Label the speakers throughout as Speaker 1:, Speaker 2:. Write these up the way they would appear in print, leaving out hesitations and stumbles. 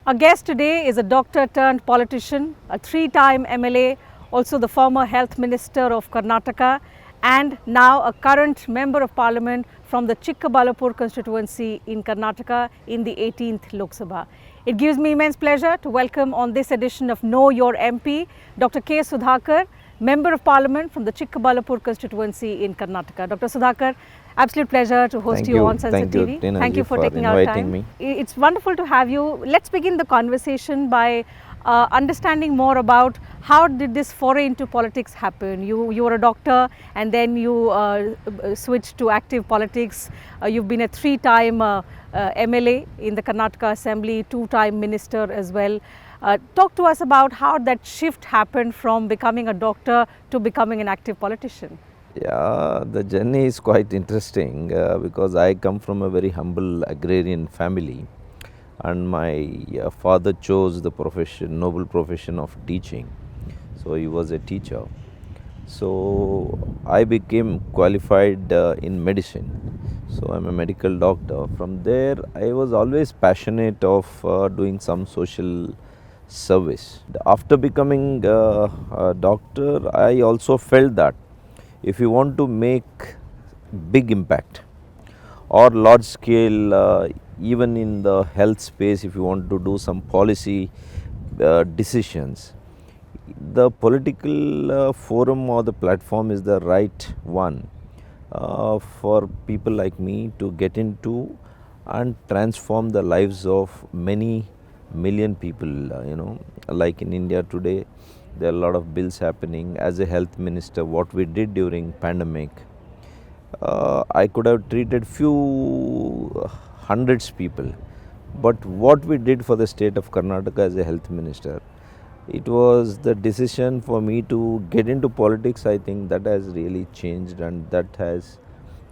Speaker 1: Our guest today is a doctor turned politician, a three-time MLA, also the former Health Minister of Karnataka, and now a current Member of Parliament from the Chikkaballapur constituency in Karnataka in the 18th Lok Sabha. It gives me immense pleasure to welcome on this edition of Know Your MP, Dr. K. Sudhakar, Member of Parliament from the Chikkaballapur constituency in Karnataka. Dr. Sudhakar, absolute pleasure to host you on Sansad TV.
Speaker 2: Teena,
Speaker 1: Thank you for taking our time.
Speaker 2: Me.
Speaker 1: It's wonderful to have you. Let's begin the conversation by understanding more about how did this foray into politics happen. You were a doctor and then you switched to active politics. You've been a three-time MLA in the Karnataka Assembly, two-time minister as well. Talk to us about how that shift happened from becoming a doctor to becoming an active politician.
Speaker 2: Yeah, the journey is quite interesting because I come from a very humble agrarian family, and my father chose the profession, noble profession of teaching. So he was a teacher. So I became qualified in medicine. So I'm a medical doctor. From there, I was always passionate of doing some social service. After becoming a doctor, I also felt that if you want to make big impact or large scale, even in the health space, if you want to do some policy decisions, the political forum or the platform is the right one for people like me to get into and transform the lives of many million people. Like in India today, there are a lot of bills happening. As a health minister, what we did during pandemic, I could have treated few hundreds people, but what we did for the state of Karnataka as a health minister, it was the decision for me to get into politics. I think that has really changed and that has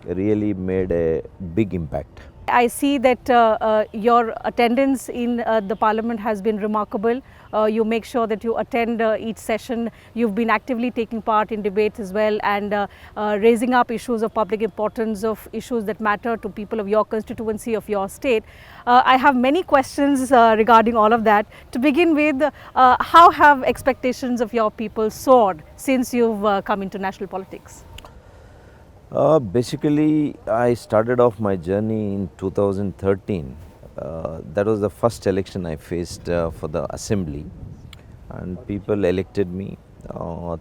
Speaker 2: really made a big impact.
Speaker 1: I see that your attendance in the Parliament has been remarkable. You make sure that you attend each session. You've been actively taking part in debates as well and raising up issues of public importance, of issues that matter to people of your constituency, of your state. I have many questions regarding all of that. To begin with, how have expectations of your people soared since you've come into national politics?
Speaker 2: Basically, I started off my journey in 2013. That was the first election I faced for the assembly, and people elected me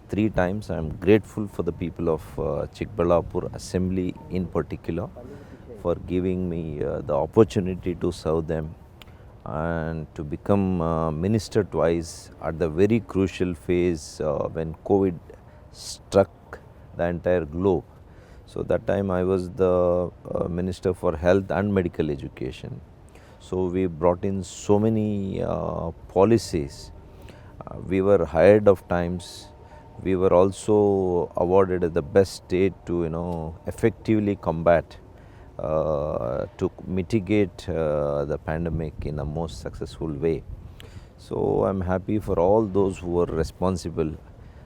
Speaker 2: 3 times. I am grateful for the people of Chikkaballapur assembly in particular for giving me the opportunity to serve them and to become minister twice at the very crucial phase when COVID struck the entire globe. So that time I was the Minister for Health and Medical Education. So we brought in so many policies. We were ahead of times. We were also awarded as the best state to effectively combat, to mitigate the pandemic in a most successful way. So I'm happy for all those who were responsible.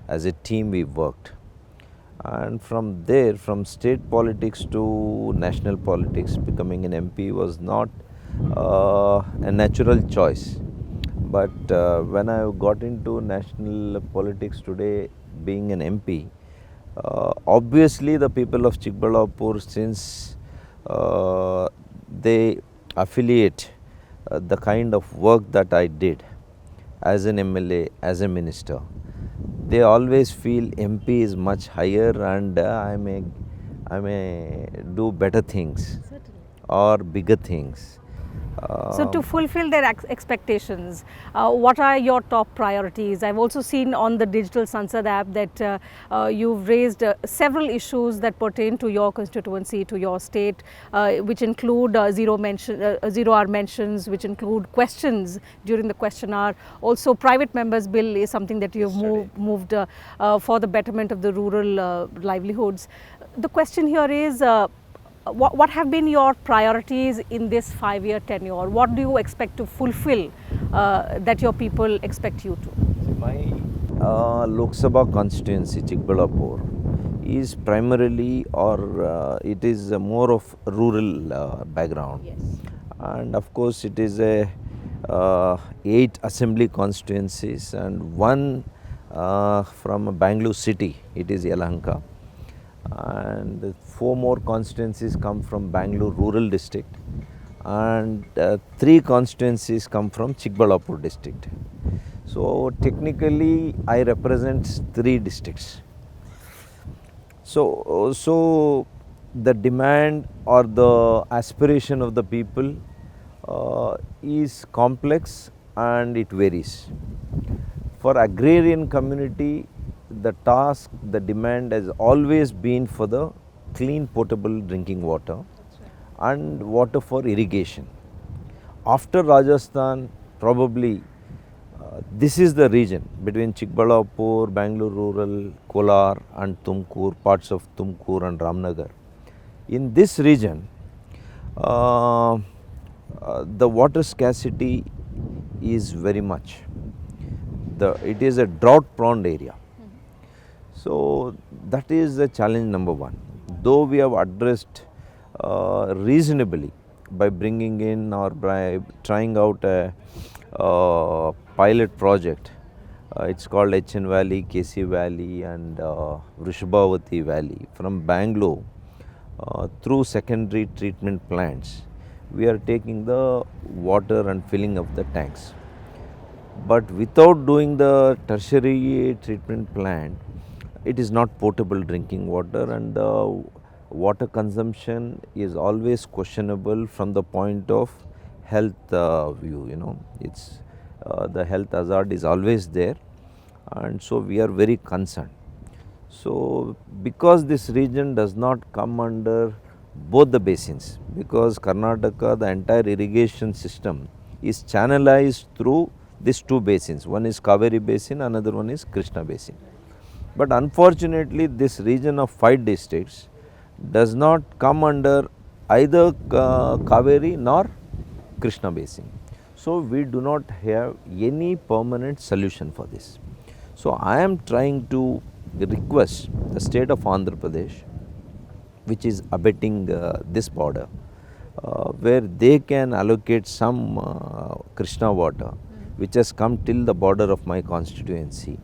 Speaker 2: As a team we worked. And from there, from state politics to national politics, becoming an MP was not a natural choice. But when I got into national politics today, being an MP, obviously the people of Chikkaballapur, since they affiliate the kind of work that I did as an MLA, as a minister, they always feel MP is much higher and I may do better things. Certainly. Or bigger things.
Speaker 1: So to fulfill their expectations, what are your top priorities? I've also seen on the digital Sansad app that you've raised several issues that pertain to your constituency, to your state, which include zero-hour mentions, which include questions during the question hour. Also, private members bill is something that you've moved for the betterment of the rural livelihoods. The question here is, what have been your priorities in this 5-year tenure? What do you expect to fulfill that your people expect you to?
Speaker 2: My Lok Sabha constituency, Chikkaballapur, is primarily it is more of rural background.
Speaker 1: Yes.
Speaker 2: And of course it is a 8 assembly constituencies and one from Bangalore city, it is Yelahanka, and 4 more constituencies come from Bangalore rural district, and 3 constituencies come from Chikkaballapur district. So technically I represent 3 districts. So the demand or the aspiration of the people is complex and it varies. For agrarian community, the task, the demand has always been for the clean potable drinking water and water for irrigation. After Rajasthan, probably this is the region between Chikkaballapur, Bangalore rural, Kolar and Tumkur, parts of Tumkur and Ramnagar. In this region, the water scarcity is very much. It is a drought prone area. So that is the challenge number 1. Though we have addressed reasonably by bringing in or by trying out a pilot project, it's called HN Valley, KC Valley and Vrishabhavati Valley from Bangalore through secondary treatment plants. We are taking the water and filling of the tanks. But without doing the tertiary treatment plant, it is not potable drinking water, and the water consumption is always questionable from the point of health view. It's the health hazard is always there, and so we are very concerned. So because this region does not come under both the basins, because Karnataka, the entire irrigation system is channelized through these 2 basins. One is Kaveri basin, another one is Krishna basin. But unfortunately, this region of 5 districts does not come under either Kaveri nor Krishna basin. So we do not have any permanent solution for this. So I am trying to request the state of Andhra Pradesh, which is abetting this border, where they can allocate some Krishna water, which has come till the border of my constituency,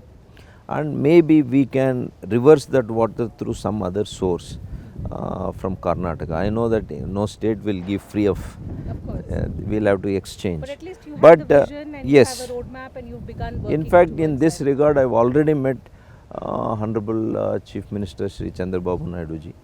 Speaker 2: and maybe we can reverse that water through some other source from Karnataka. I know that no state will give free of course. We'll have to exchange.
Speaker 1: But at least you have the vision and
Speaker 2: yes.
Speaker 1: you have a roadmap and you've begun working.
Speaker 2: In fact, in this regard, I've already met Honorable Chief Minister Shri Chandrababu Naidu ji,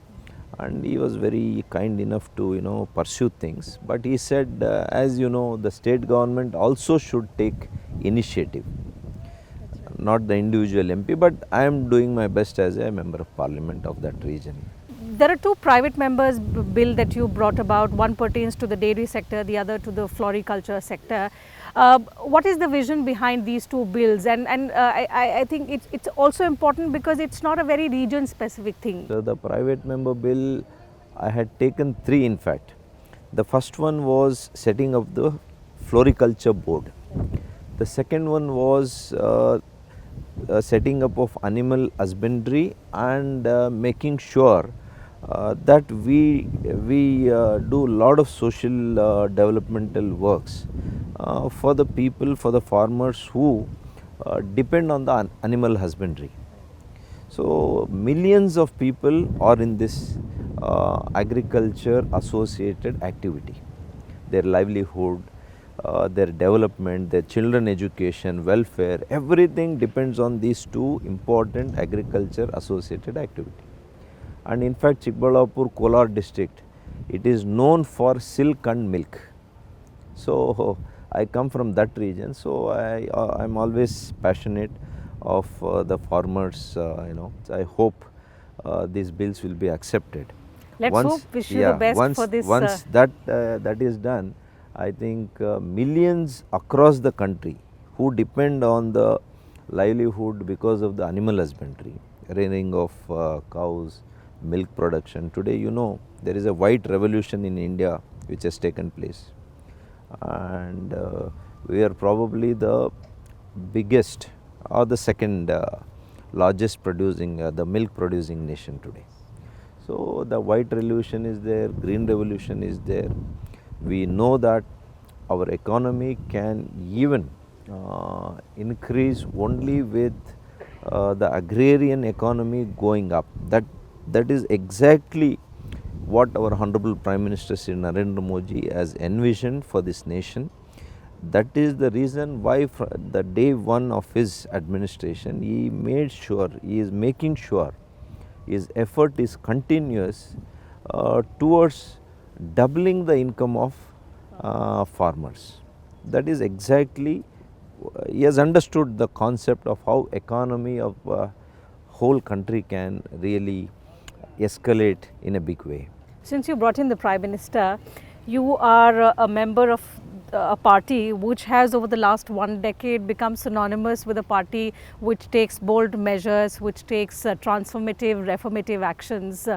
Speaker 2: and he was very kind enough to pursue things. But he said, as you know, the state government also should take initiative. Right. Not the individual MP, but I am doing my best as a member of Parliament of that region.
Speaker 1: There are 2 private members bill that you brought about. One pertains to the dairy sector, the other to the floriculture sector. What is the vision behind these 2 bills? And I think it's also important because it's not a very region specific thing.
Speaker 2: So the private member bill, I had taken 3 in fact. The first one was setting up the floriculture board. The second one was setting up of animal husbandry and making sure that we do a lot of social developmental works for the people, for the farmers who depend on the animal husbandry. So millions of people are in this agriculture associated activity. Their livelihood, their development, their children education, welfare, everything depends on these 2 important agriculture associated activity. And in fact, Chikkaballapur, Kolar district, it is known for silk and milk. So I come from that region, so I am always passionate of the farmers. I hope these bills will be accepted.
Speaker 1: Let's hope. Wish you the best for this.
Speaker 2: Once that is done, I think millions across the country who depend on the livelihood because of the animal husbandry, rearing of cows, milk production. Today, there is a white revolution in India which has taken place, and we are probably the biggest or the second largest producing, the milk producing nation today. So the white revolution is there, green revolution is there. We know that our economy can even increase only with the agrarian economy going up. That is exactly what our Honorable Prime Minister Sri Narendra Modi has envisioned for this nation. That is the reason why from the day one of his administration, he made sure, he is making sure his effort is continuous towards doubling the income of farmers. That is exactly, he has understood the concept of how economy of whole country can really escalate in a big way.
Speaker 1: Since you brought in the Prime Minister, you are a member of a party which has over the last 1 decade become synonymous with a party which takes bold measures, which takes transformative, reformative actions.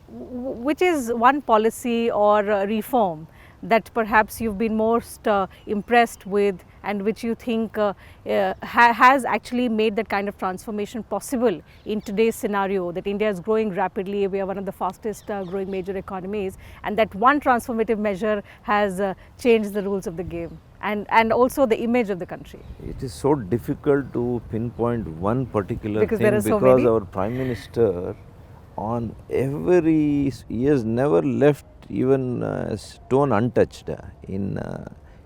Speaker 1: Which is one policy or reform that perhaps you've been most impressed with, and which you think has actually made that kind of transformation possible in today's scenario, that India is growing rapidly, we are one of the fastest growing major economies, and that one transformative measure has changed the rules of the game and also the image of the country?
Speaker 2: It is so difficult to pinpoint one particular
Speaker 1: Because
Speaker 2: thing,
Speaker 1: there are so
Speaker 2: because
Speaker 1: many.
Speaker 2: our Prime Minister on every, he has never left even a stone untouched in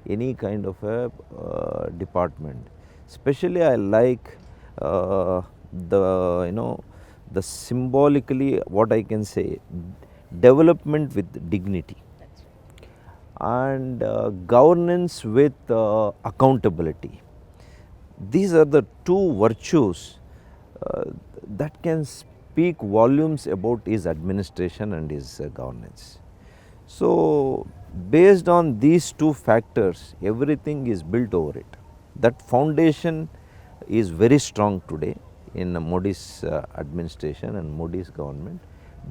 Speaker 2: any kind of a department. Especially I like the symbolically, what I can say, development with dignity and governance with accountability. These are the two virtues that can speak volumes about his administration and his governance. So, based on these two factors, everything is built over it. That foundation is very strong today in Modi's administration and Modi's government.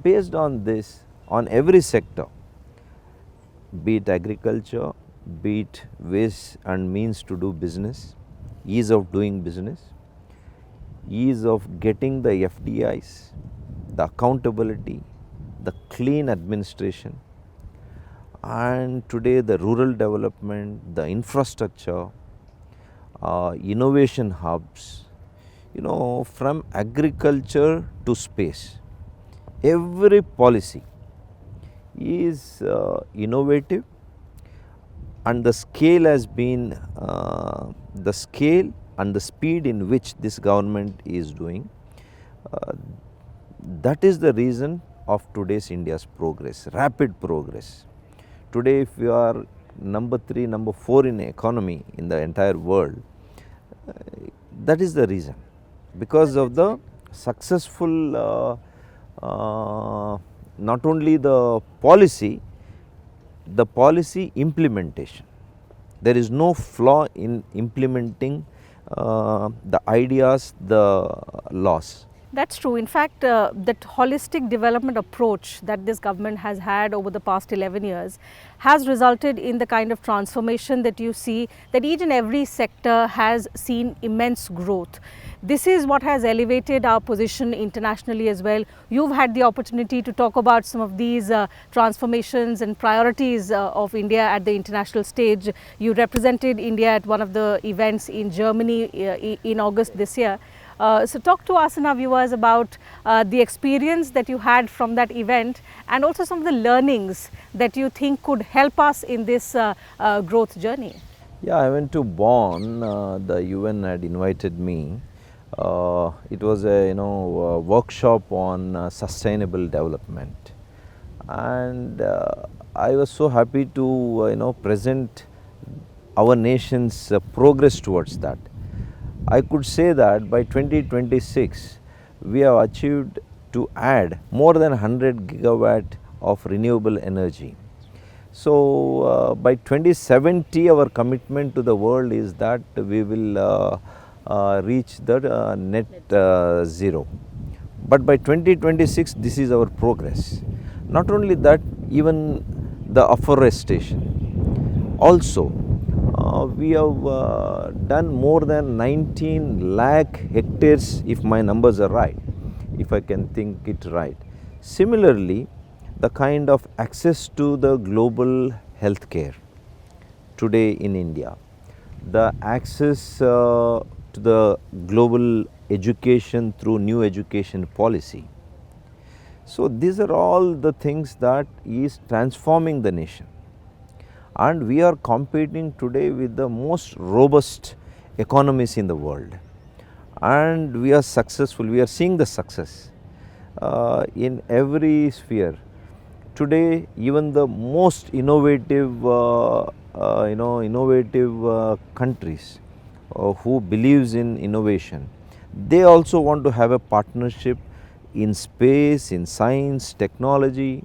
Speaker 2: Based on this, on every sector, be it agriculture, be it ways and means to do business, ease of doing business, ease of getting the FDIs, the accountability, the clean administration, and today the rural development, the infrastructure, innovation hubs, from agriculture to space, every policy is innovative, and the scale has been the scale and the speed in which this government is doing, that is the reason of today's India's progress, rapid progress. Today if we are number 3, number 4 in economy in the entire world, that is the reason, because of the successful not only the policy implementation. There is no flaw in implementing the ideas, the laws.
Speaker 1: That's true. In fact, that holistic development approach that this government has had over the past 11 years has resulted in the kind of transformation that you see, that each and every sector has seen immense growth. This is what has elevated our position internationally as well. You've had the opportunity to talk about some of these transformations and priorities of India at the international stage. You represented India at one of the events in Germany in August this year. So talk to us and our viewers about the experience that you had from that event, and also some of the learnings that you think could help us in this growth journey.
Speaker 2: Yeah, I went to Bonn. The UN had invited me. It was a workshop on sustainable development, and I was so happy to present our nation's progress towards that. I could say that by 2026 we have achieved to add more than 100 gigawatt of renewable energy. So by 2070 our commitment to the world is that we will reach the net zero. But by 2026 this is our progress. Not only that, even the afforestation. Also we have done more than 19 lakh hectares, if my numbers are right, if I can think it right. Similarly, the kind of access to the global health care, today in India. The access to the global education through new education policy. So these are all the things that is transforming the nation, and we are competing today with the most robust economies in the world, and we are successful. We are seeing the success in every sphere. Today even the most innovative countries who believes in innovation, they also want to have a partnership in space, in science, technology,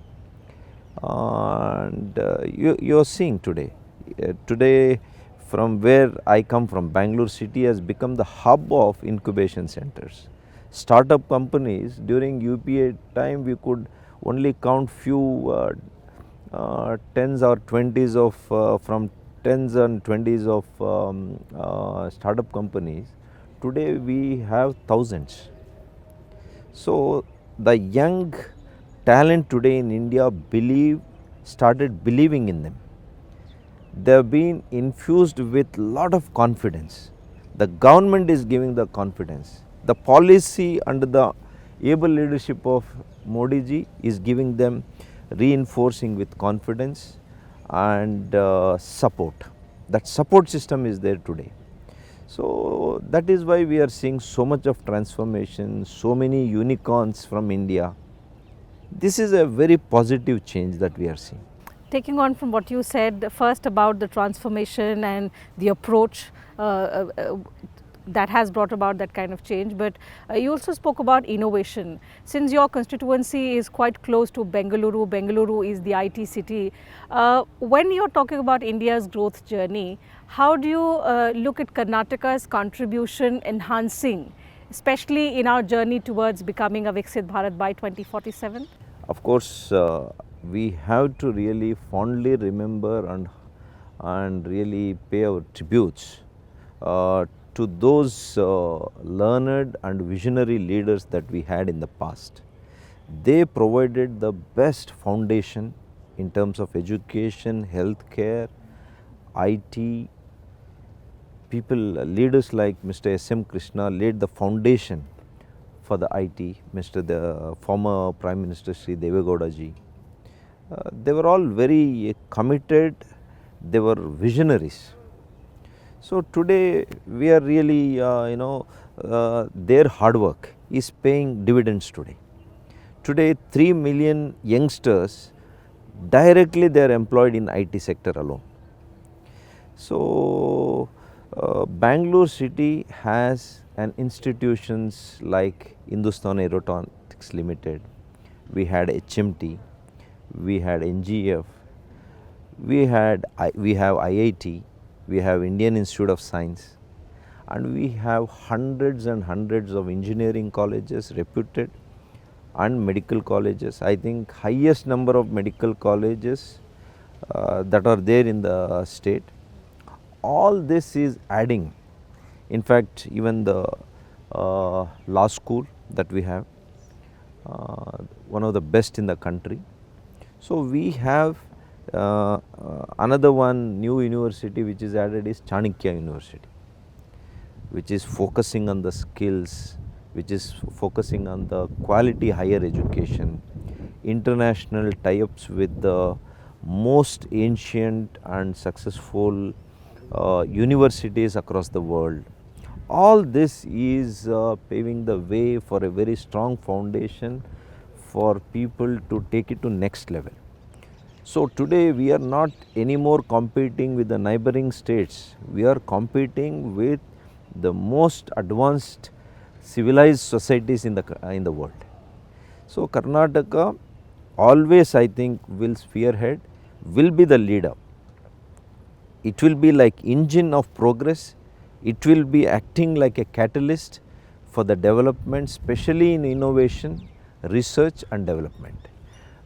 Speaker 2: and you are seeing today from where I come from, Bangalore city has become the hub of incubation centers. Startup companies, during UPA time we could only count few tens or twenties of from tens and twenties of startup companies. Today we have thousands. So the young talent today in India started believing in them. They have been infused with lot of confidence. The government is giving the confidence. The policy under the able leadership of Modi ji is giving them, reinforcing with confidence and support. That support system is there today. So that is why we are seeing so much of transformation, so many unicorns from India. This is a very positive change that we are seeing.
Speaker 1: Taking on from what you said first about the transformation and the approach that has brought about that kind of change, but you also spoke about innovation. Since your constituency is quite close to Bengaluru, Bengaluru is the IT city, when you are talking about India's growth journey, how do you look at Karnataka's contribution enhancing, especially in our journey towards becoming a Viksit Bharat by 2047?
Speaker 2: Of course, we have to really fondly remember and really pay our tributes to those learned and visionary leaders that we had in the past. They provided the best foundation in terms of education, healthcare, IT. People, leaders like Mr. S.M. Krishna laid the foundation for the IT, the former Prime Minister Sri Devegowda ji. They were all very committed, they were visionaries. So today we are really, their hard work is paying dividends today. Today 3 million youngsters, directly they are employed in IT sector alone. So Bangalore city has an institutions like Hindustan Aeronautics Limited, we had HMT, we had NGF, we have IIT, we have Indian Institute of Science, and we have hundreds and hundreds of engineering colleges, reputed, and medical colleges. I think highest number of medical colleges that are there in the state. All this is adding. In fact, even the law school that we have, one of the best in the country. So we have another one new university which is added is Chanakya University, which is focusing on the skills, which is focusing on the quality higher education, international tie-ups with the most ancient and successful universities across the world. All this is paving the way for a very strong foundation for people to take it to next level. So today we are not anymore competing with the neighboring states, we are competing with the most advanced civilized societies in the world. So Karnataka always, I think, will spearhead, will be the leader. It will be like engine of progress, it will be acting like a catalyst for the development, especially in innovation, research and development.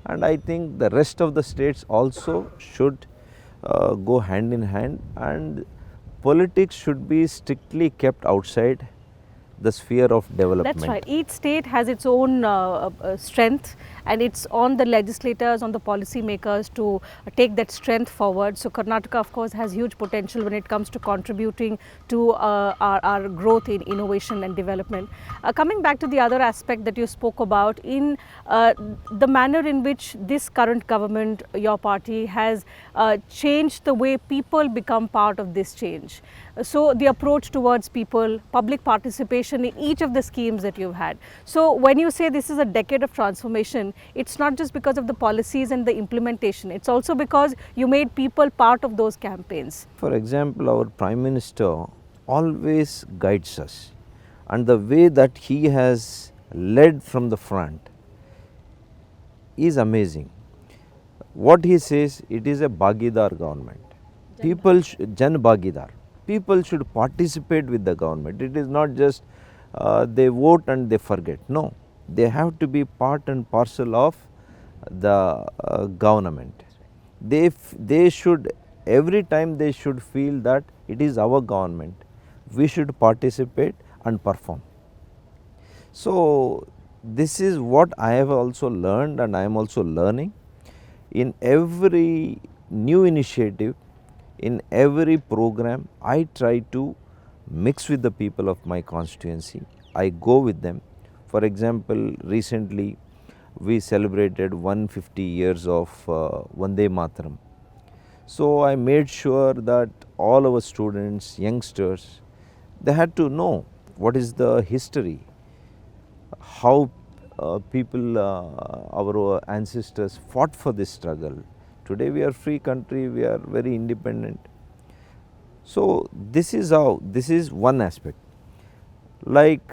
Speaker 2: And I think the rest of the states also should go hand in hand, and politics should be strictly kept outside. the sphere of development.
Speaker 1: That's right. Each state has its own strength, and it's on the legislators, on the policy makers to take that strength forward. So Karnataka, of course, has huge potential when it comes to contributing to our growth in innovation and development. Coming back to the other aspect that you spoke about, in the manner in which this current government, your party, has changed the way people become part of this change. So the approach towards people, public participation in each of the schemes that you've had. So when you say this is a decade of transformation, it's not just because of the policies and the implementation, it's also because you made people part of those campaigns.
Speaker 2: For example, our Prime Minister always guides us, and the way that he has led from the front is amazing. What he says, it is a Bhagidar government. People, Jan Bhagidar. People should participate with the government. It is not just they vote and they forget. No, they have to be part and parcel of the government. They should, every time they should feel that it is our government. We should participate and perform. So this is what I have also learned, and I am also learning. In every new initiative, in every program, I try to mix with the people of my constituency. I go with them. For example, recently we celebrated 150 years of Vande Mataram. So I made sure that all our students, youngsters, they had to know what is the history, how people, our ancestors fought for this struggle. Today we are free country, we are very independent. So this is how, this is one aspect. Like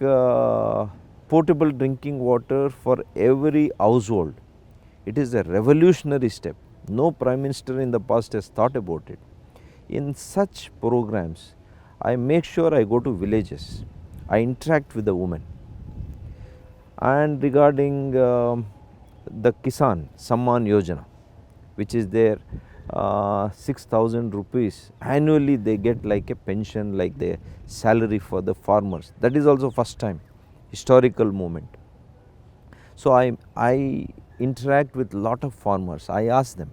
Speaker 2: portable drinking water for every household, it is a revolutionary step. No Prime Minister in the past has thought about it. In such programs, I make sure I go to villages, I interact with the women. And regarding the Kisan Samman Yojana, which is there, 6,000 rupees annually they get like a pension, like the salary for the farmers. That is also first time, historical moment. So I interact with lot of farmers. I ask them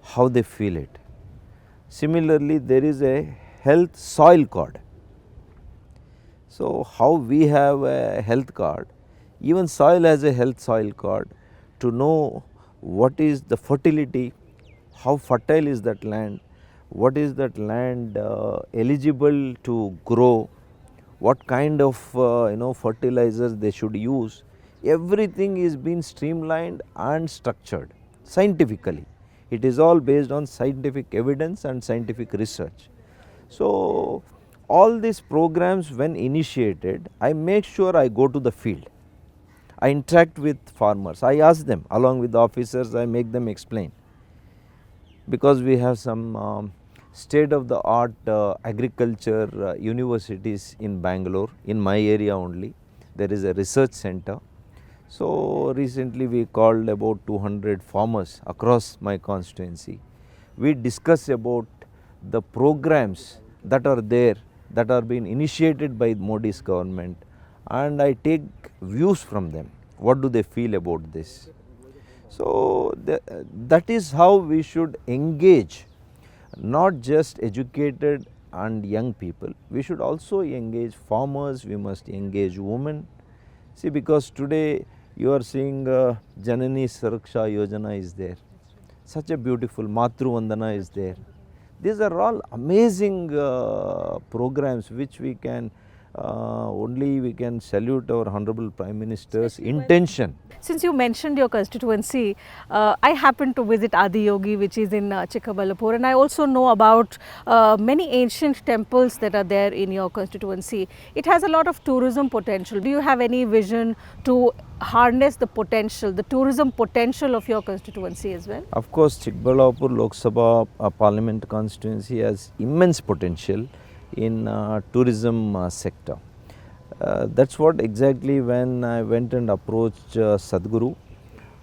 Speaker 2: how they feel it. Similarly, there is a health soil card. So how we have a health card, even soil has a health soil card to know what is the fertility, how fertile is that land, what is that land eligible to grow, what kind of fertilizers they should use. Everything is being streamlined and structured scientifically. It is all based on scientific evidence and scientific research. So all these programs, when initiated, I make sure I go to the field. I interact with farmers. I ask them, along with the officers, I make them explain. Because we have some state of the art agriculture universities in Bangalore, in my area only. There is a research center. So recently we called about 200 farmers across my constituency. We discuss about the programs that are there, that are being initiated by Modi's government, and I take views from them. What do they feel about this? So that is how we should engage, not just educated and young people. We should also engage farmers, we must engage women. See, because today you are seeing Janani Suraksha Yojana is there. Such a beautiful Matru Vandana is there. These are all amazing programs which we can only we can salute our Honorable Prime Minister's intention.
Speaker 1: Since you mentioned your constituency, I happened to visit Adiyogi, which is in Chikkaballapur, and I also know about many ancient temples that are there in your constituency. It has a lot of tourism potential. Do you have any vision to harness the potential, the tourism potential of your constituency as well?
Speaker 2: Of course, Chikkaballapur Lok Sabha Parliament constituency has immense potential in tourism sector. That's what exactly when I went and approached Sadhguru,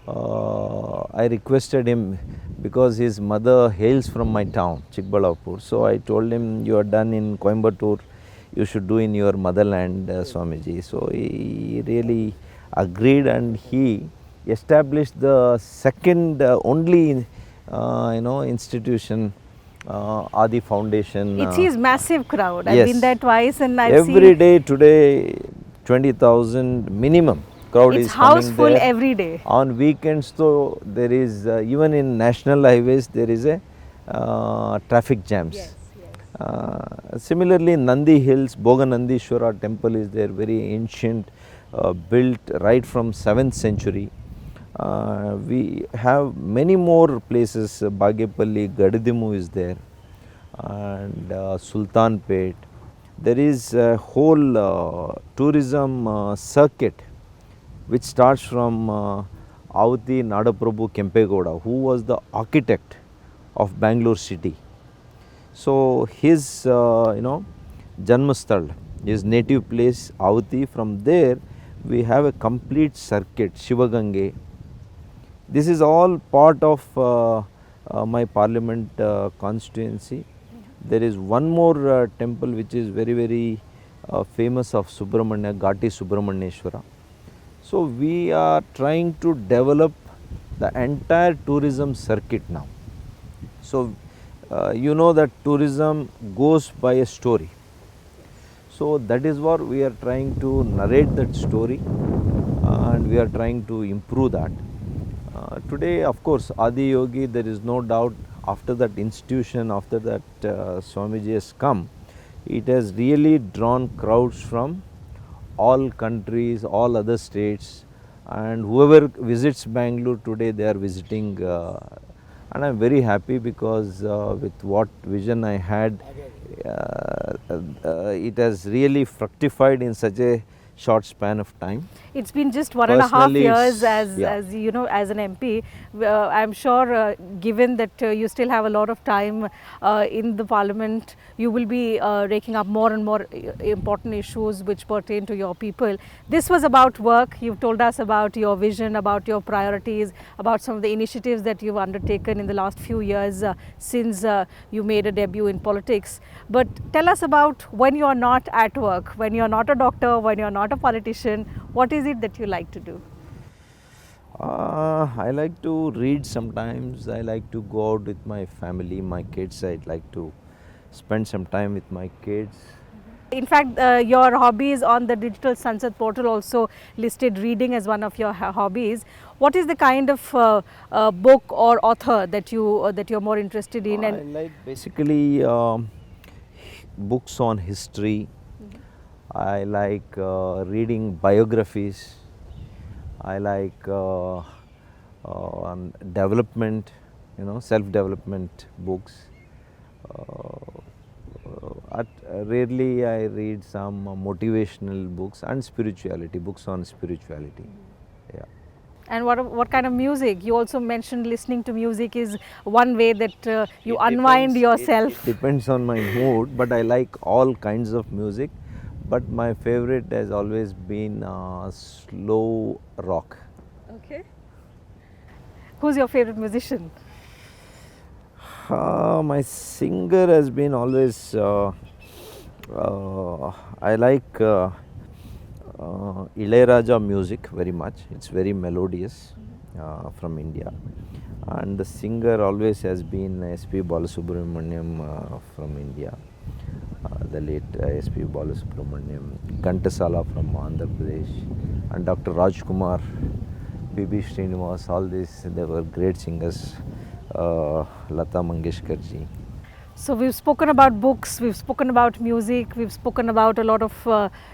Speaker 2: I requested him, because his mother hails from my town, Chikkaballapur. So I told him, you are done in Coimbatore, you should do in your motherland, Swamiji. So he really agreed, and he established the second only institution, Adi Foundation.
Speaker 1: It sees massive crowd. I've been
Speaker 2: Yes.
Speaker 1: there twice and I've
Speaker 2: Every
Speaker 1: seen
Speaker 2: day today 20,000 minimum crowd
Speaker 1: it's
Speaker 2: is
Speaker 1: house
Speaker 2: coming
Speaker 1: full
Speaker 2: there.
Speaker 1: every day.
Speaker 2: On weekends though there is even in national highways there is a traffic jams. Similarly Nandi Hills, Boganandishwara temple is there, very ancient, built right from 7th century. We have many more places, Bagepalli, Gadidimu is there, and Sultanpet. There is a whole tourism circuit which starts from Avuti Nadaprabhu Kempegowda, who was the architect of Bangalore city. So his Janmasthal, his native place Avuti, from there we have a complete circuit, Shivagange. This is all part of my parliament constituency. There is one more temple which is very famous of Subramanya, Ghati Subramanyeshwara. So we are trying to develop the entire tourism circuit now. So you know that tourism goes by a story. So that is what we are trying to narrate, that story, and we are trying to improve that. Today of course Adi Yogi, there is no doubt, after that institution, after that Swamiji has come, it has really drawn crowds from all countries, all other states, and whoever visits Bangalore today, they are visiting, and I am very happy because with what vision I had, it has really fructified in such a short span of time.
Speaker 1: It's been just 1.5 years as
Speaker 2: yeah.
Speaker 1: as an MP. I'm sure, given that you still have a lot of time in the Parliament, you will be raking up more and more important issues which pertain to your people. This was about work. You've told us about your vision, about your priorities, about some of the initiatives that you've undertaken in the last few years since you made a debut in politics. But tell us about when you are not at work, when you are not a doctor, when you are not a politician, what is it that you like to do?
Speaker 2: I like to read sometimes. I like to go out with my family, my kids. I'd like to spend some time with my kids.
Speaker 1: In fact, your hobbies on the digital Sansad portal also listed reading as one of your hobbies. What is the kind of book or author that you're more interested in?
Speaker 2: I like basically books on history. I like reading biographies. I like development, self-development books. Rarely I read some motivational books and spirituality, books on spirituality. Yeah.
Speaker 1: And what kind of music? You also mentioned listening to music is one way that you unwind yourself.
Speaker 2: It depends on my mood, but I like all kinds of music. But my favorite has always been slow rock.
Speaker 1: Okay. Who's your favorite musician?
Speaker 2: My singer has been always, I like Ilayaraja music very much. It's very melodious, from India. And the singer always has been S.P. Balasubramaniam from India. The late S.P. Balasubramaniam, Ghantasala from Andhra Pradesh, and Dr. Rajkumar, P.B. Srinivas, all these, they were great singers, Lata Mangeshkar ji.
Speaker 1: So we've spoken about books, we've spoken about music, we've spoken about a lot of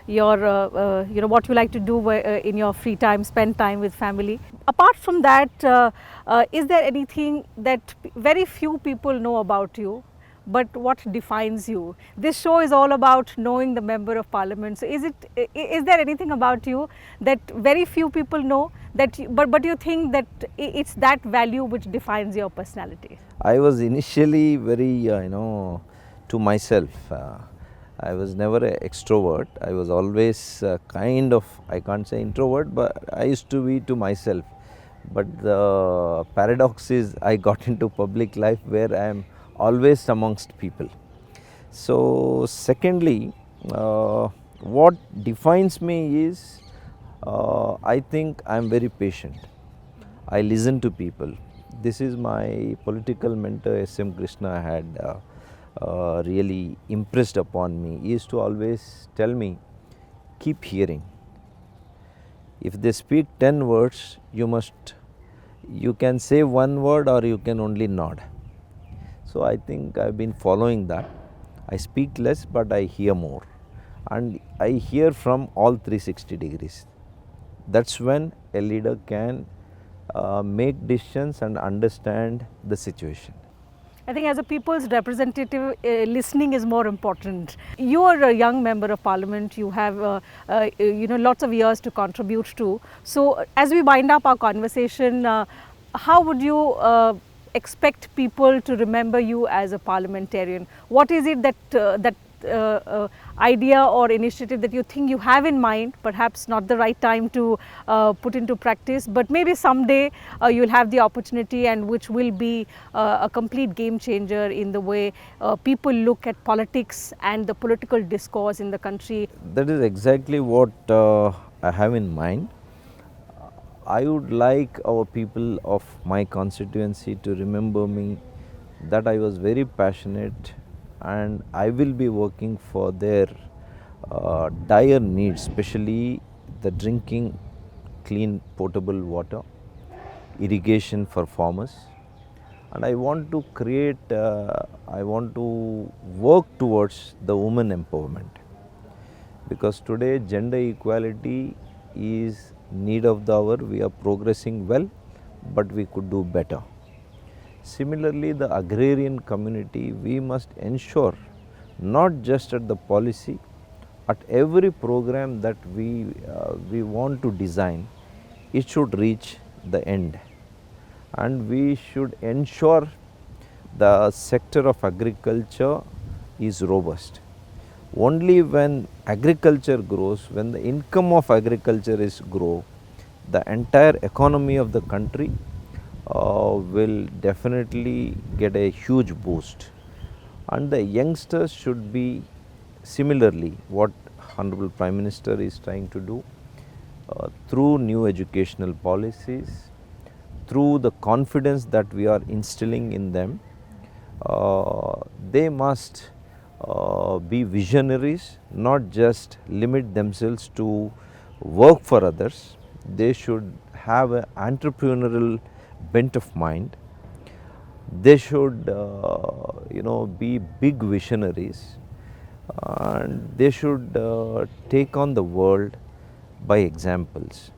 Speaker 1: your, what you like to do in your free time, spend time with family. Apart from that, is there anything that very few people know about you, but what defines you? This show is all about knowing the Member of Parliament. So is there anything about you that very few people know, that but you think that it's that value which defines your personality?
Speaker 2: I was initially very, to myself. I was never an extrovert. I was always kind of, I can't say introvert, but I used to be to myself. But the paradox is I got into public life where I am always amongst people. So secondly, what defines me is I think I am very patient. I listen to people. This is my political mentor S.M. Krishna had really impressed upon me. He used to always tell me, keep hearing. If they speak 10 words, you can say one word or you can only nod. So I think I have been following that. I speak less but I hear more, and I hear from all 360 degrees. That's when a leader can make decisions and understand the situation.
Speaker 1: I think as a people's representative, listening is more important. You are a young member of parliament, you have lots of years to contribute to. So as we wind up our conversation, how would you expect people to remember you as a parliamentarian? What is it that idea or initiative that you think you have in mind, perhaps not the right time to put into practice, but maybe someday you'll have the opportunity, and which will be a complete game changer in the way people look at politics and the political discourse in the country?
Speaker 2: That is exactly what I have in mind. I would like our people of my constituency to remember me that I was very passionate, and I will be working for their dire needs, especially the drinking clean potable water, irrigation for farmers, and I want to I want to work towards the women empowerment, because today gender equality is need of the hour. We are progressing well, but we could do better. Similarly, the agrarian community, we must ensure not just at the policy, at every program that we want to design, it should reach the end, and we should ensure the sector of agriculture is robust. Only when agriculture grows, when the income of agriculture is grow, the entire economy of the country will definitely get a huge boost. And the youngsters should be similarly what Honorable Prime Minister is trying to do through new educational policies, through the confidence that we are instilling in them. They must be visionaries, not just limit themselves to work for others. They should have an entrepreneurial bent of mind. They should be big visionaries, and they should take on the world by examples.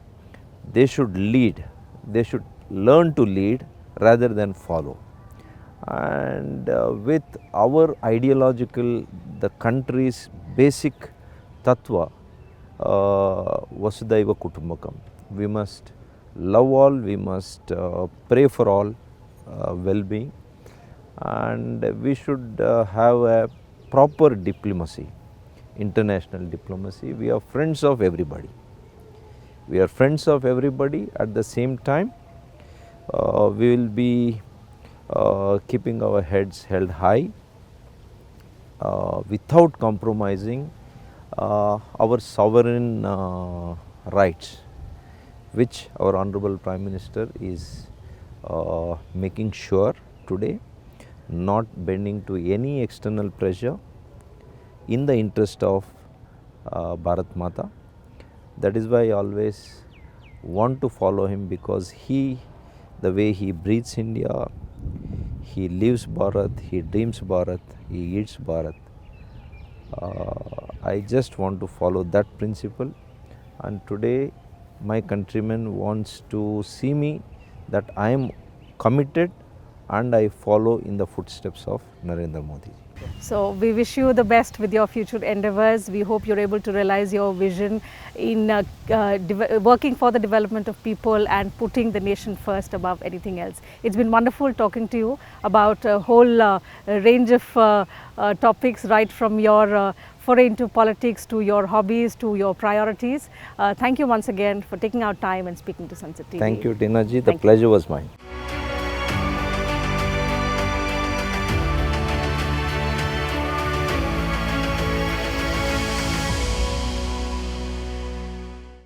Speaker 2: They should lead. They should learn to lead rather than follow. And with our ideological, the country's basic tattva, Vasudhaiva Kutumbakam, we must love all, we must pray for all well-being, and we should have a proper diplomacy, international diplomacy. We are friends of everybody. We are friends of everybody. At the same time, we will be keeping our heads held high without compromising our sovereign rights, which our Honorable Prime Minister is making sure today, not bending to any external pressure in the interest of Bharat Mata. That is why I always want to follow him, because the way he breathes India, he lives Bharat, he dreams Bharat, he eats Bharat. I just want to follow that principle, and today my countrymen wants to see me that I am committed and I follow in the footsteps of Narendra Modi.
Speaker 1: So we wish you the best with your future endeavours. We hope you're able to realize your vision in working for the development of people and putting the nation first above anything else. It's been wonderful talking to you about a whole range of topics, right from your foray into politics to your hobbies to your priorities. Thank you once again for taking out time and speaking to Sansad TV.
Speaker 2: Thank you, Teena ji. The pleasure was mine.